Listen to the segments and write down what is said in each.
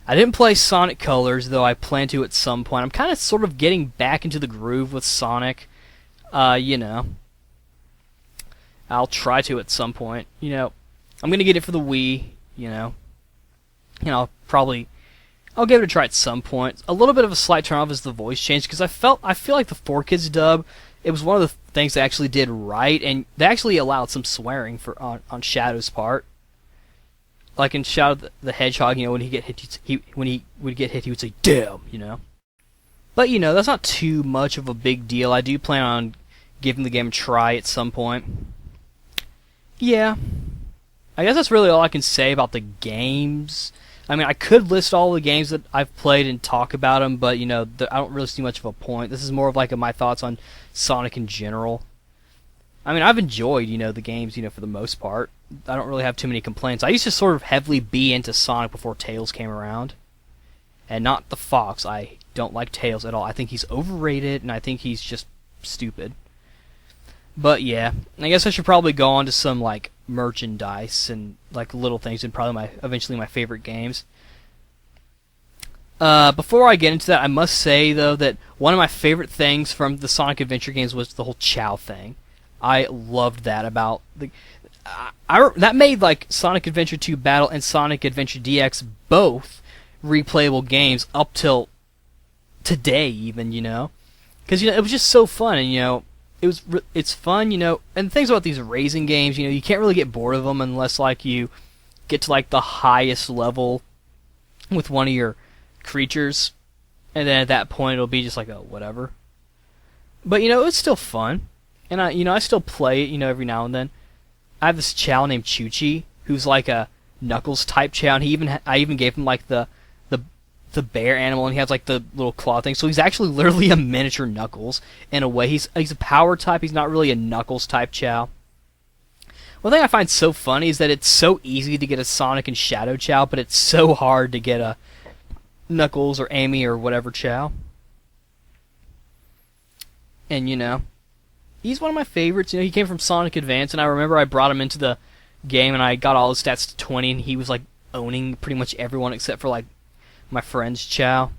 I didn't play Sonic Colors, though I plan to at some point. I'm kind of sort of getting back into the groove with Sonic. You know, I'll try to at some point. I'm gonna get it for the Wii. I'll probably I'll give it a try at some point. A little bit of a slight turn off is the voice change because I feel like the 4Kids dub, it was one of the things they actually did right, and they actually allowed some swearing on Shadow's part. Like in Shadow the Hedgehog, when he get hit, when he would get hit, he would say "damn," But that's not too much of a big deal. I do plan on giving the game a try at some point. Yeah, I guess that's really all I can say about the games. I mean, I could list all the games that I've played and talk about them, but I don't really see much of a point. This is more of like my thoughts on Sonic in general. I mean, I've enjoyed the games for the most part. I don't really have too many complaints. I used to sort of heavily be into Sonic before Tails came around, and not the Fox. I don't like Tails at all. I think he's overrated, and I think he's just stupid. But yeah, I guess I should probably go on to some like merchandise and like little things, and probably eventually my favorite games. Before I get into that, I must say though that one of my favorite things from the Sonic Adventure games was the whole Chow thing. I loved that about that made like Sonic Adventure 2 Battle and Sonic Adventure DX both replayable games up till today, even because it was just so fun, and it's fun, and things about these racing games, you can't really get bored of them unless like you get to like the highest level with one of your creatures, and then at that point it'll be just like whatever. But it's still fun, and I still play it every now and then. I have this Chow named Chuchi who's like a Knuckles type Chow, and I even gave him like the bear animal, and he has like the little claw thing. So he's actually literally a miniature Knuckles in a way. He's a power type. He's not really a Knuckles type Chow. One thing I find so funny is that it's so easy to get a Sonic and Shadow Chow, but it's so hard to get a Knuckles or Amy or whatever Chow. And he's one of my favorites. He came from Sonic Advance, and I remember I brought him into the game, and I got all his stats to 20, and he was like owning pretty much everyone except for like my friend's Chow.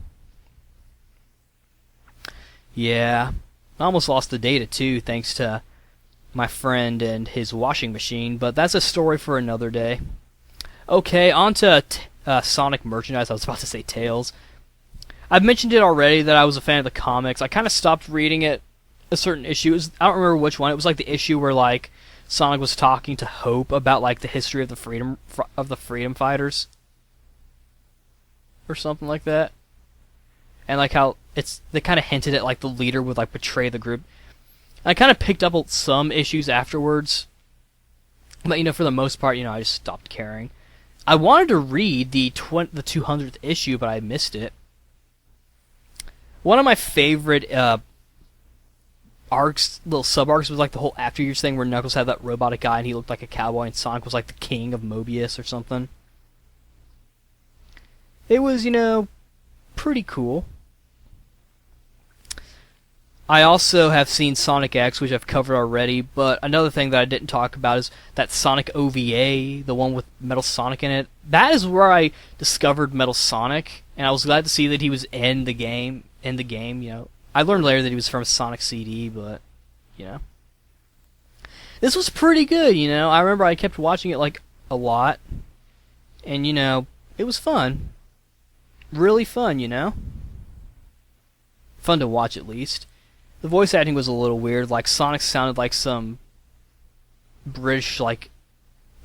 Yeah, I almost lost the data too, thanks to my friend and his washing machine, but that's a story for another day. Okay, on to Sonic merchandise. I was about to say Tails. I've mentioned it already that I was a fan of the comics. I kind of stopped reading it a certain issue. I don't remember which one. It was like the issue where like Sonic was talking to Hope about like the history of the freedom fighters or something like that, and like how they kind of hinted at like the leader would like betray the group. I kind of picked up some issues afterwards, but for the most part, I just stopped caring. I wanted to read the 200th issue, but I missed it. One of my favorite arcs, little sub-arcs, was like the whole After Years thing where Knuckles had that robotic guy and he looked like a cowboy, and Sonic was like the king of Mobius or something. It was, pretty cool. I also have seen Sonic X, which I've covered already, but another thing that I didn't talk about is that Sonic OVA, the one with Metal Sonic in it. That is where I discovered Metal Sonic, and I was glad to see that he was in the game. I learned later that he was from a Sonic CD, but, this was pretty good, I remember I kept watching it, like, a lot, and, it was fun. Really fun, Fun to watch, at least. The voice acting was a little weird, like, Sonic sounded like some British, like,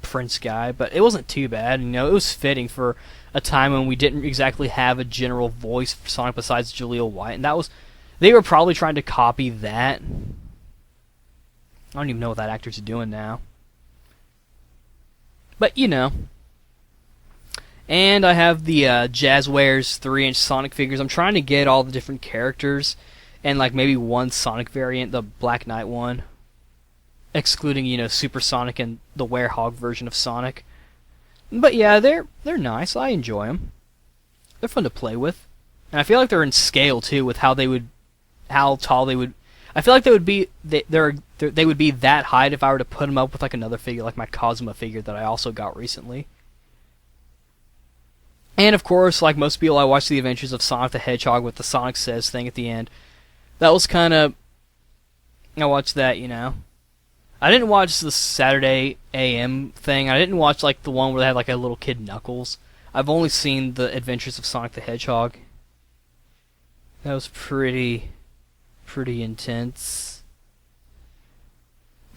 prince guy, but it wasn't too bad, it was fitting for a time when we didn't exactly have a general voice for Sonic besides Jaleel White, and they were probably trying to copy that. I don't even know what that actor's doing now. But, And I have the Jazzwares 3-inch Sonic figures. I'm trying to get all the different characters, and like maybe one Sonic variant, the Black Knight one. Excluding, Super Sonic and the Werehog version of Sonic. But yeah, they're nice. I enjoy them. They're fun to play with. And I feel like they're in scale, too, with how tall they would... I feel like they would be that height if I were to put them up with like another figure, like my Cosma figure that I also got recently. And of course, like most people, I watched the Adventures of Sonic the Hedgehog with the Sonic Says thing at the end. That was kind of... I watched that, you know. I didn't watch the Saturday AM thing. I didn't watch like the one where they had like a little kid Knuckles. I've only seen the Adventures of Sonic the Hedgehog. That was pretty intense.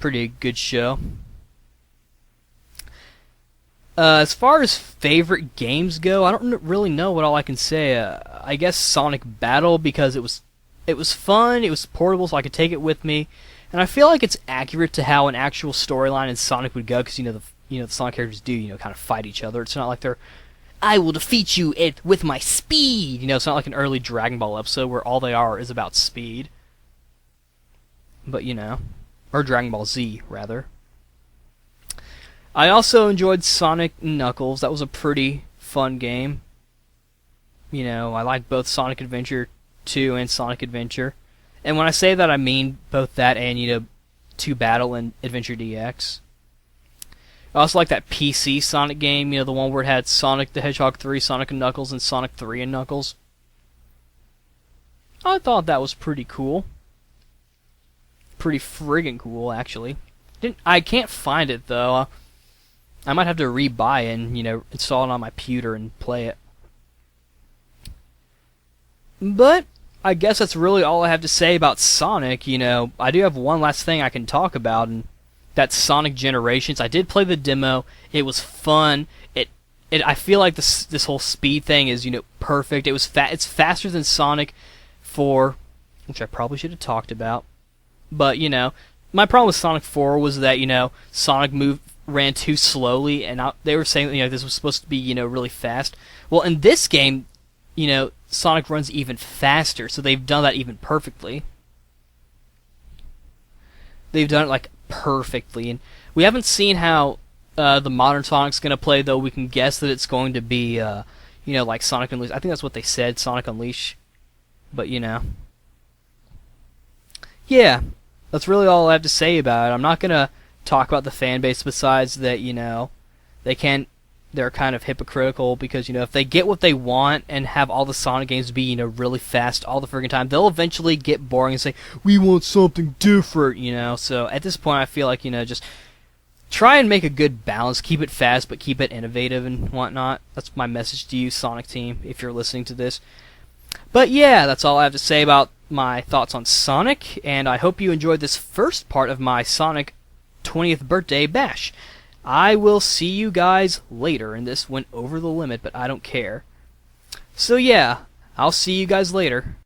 Pretty good show. As far as favorite games go, I don't really know what all I can say. I guess Sonic Battle, because it was fun, it was portable, so I could take it with me, and I feel like it's accurate to how an actual storyline in Sonic would go, because the Sonic characters do kind of fight each other. It's not like they're, I will defeat you with my speed. It's not like an early Dragon Ball episode where all they are is about speed. But or Dragon Ball Z rather. I also enjoyed Sonic Knuckles. That was a pretty fun game. I like both Sonic Adventure 2 and Sonic Adventure. And when I say that, I mean both that and, 2 Battle and Adventure DX. I also like that PC Sonic game, the one where it had Sonic the Hedgehog 3, Sonic and Knuckles, and Sonic 3 and Knuckles. I thought that was pretty cool. Pretty friggin' cool, actually. I can't find it, though. I might have to rebuy it and, install it on my computer and play it. But I guess that's really all I have to say about Sonic. I do have one last thing I can talk about, and that's Sonic Generations. I did play the demo. It was fun. I feel like this whole speed thing is, perfect. It's faster than Sonic 4, which I probably should have talked about. But, my problem with Sonic 4 was that, Sonic ran too slowly, and they were saying that, this was supposed to be, really fast. Well, in this game, Sonic runs even faster, so they've done that even perfectly. They've done it, perfectly. And we haven't seen how the modern Sonic's going to play, though we can guess that it's going to be, like Sonic Unleashed. I think that's what they said, Sonic Unleashed. But, yeah, that's really all I have to say about it. I'm not going to talk about the fan base besides that, they're kind of hypocritical because, if they get what they want and have all the Sonic games be, really fast all the friggin' time, they'll eventually get boring and say, we want something different, So at this point, I feel like, just try and make a good balance. Keep it fast, but keep it innovative and whatnot. That's my message to you, Sonic team, if you're listening to this. But yeah, that's all I have to say about my thoughts on Sonic, and I hope you enjoyed this first part of my Sonic 20th birthday bash. I will see you guys later, and this went over the limit, but I don't care. So yeah, I'll see you guys later.